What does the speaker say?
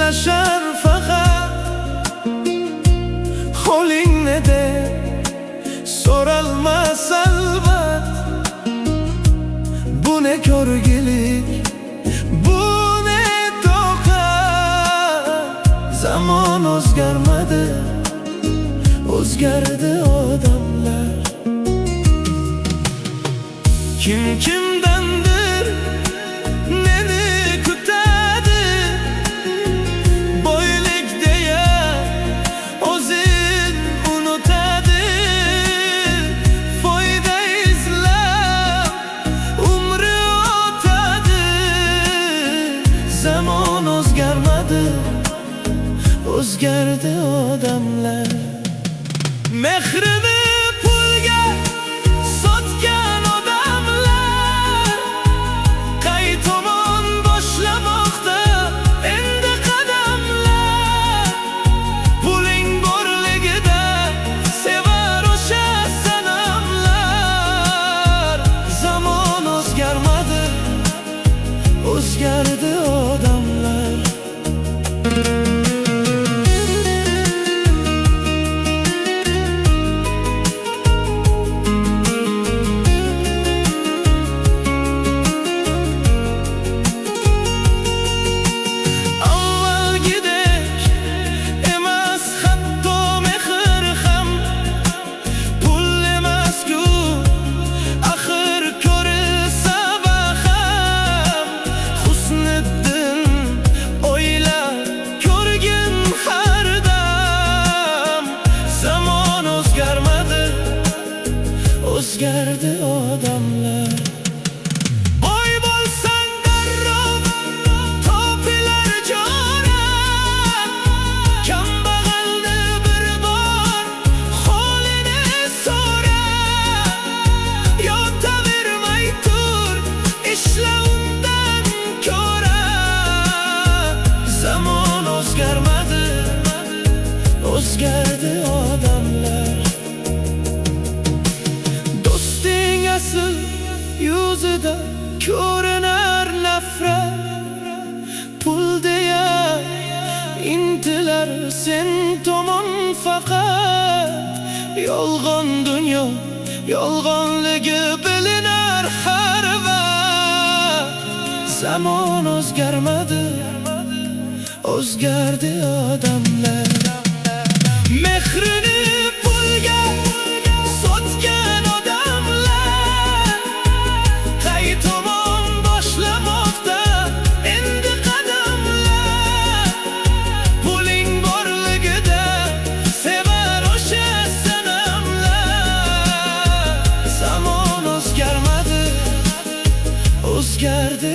so'zlashar faqat qo'lingni deb so'ralmas albat. Bu ne ko'rgilik, bu ne toqat. Zamon o'zgarmadi, o'zgardi odamlar. Kim kimdandir neni kutadi, boylik deya o'zin unutadi. Foyda izlab umri o'tadi. Zamon o'zgarmadi, o'zgardi odamlar. Mehrini pulga sotgan odamlar qay tomon boshlamoqda endi qadamlar. Puling borligida sevar o'sha sanamlar. Zamon o'zgarmadi, o'zgardi odamlar. O'zgardi odamlar. Boy bo'lsang darrov topilar jo'rab, kambag'alni bir bor holini so'rab. Yotavermay tur, ishla undan ko'ra. Zamon o'zgarmadi, o'zgardi odamlar. Asl yuzida ko'rinar nafrat, pul deya intilar sen tomon faqat. Yolg'on dunyo, yolg'onligi bilinar har vaqt. Zamon o'zgarmadi, o'zgardi odamlar. Mehrini pulga sotgan odamlar qay tomon boshlamoqda endi qadamlar. Puling borligida sevar o'sha sanamlar. Zamon o'zgarmadi, o'zgardi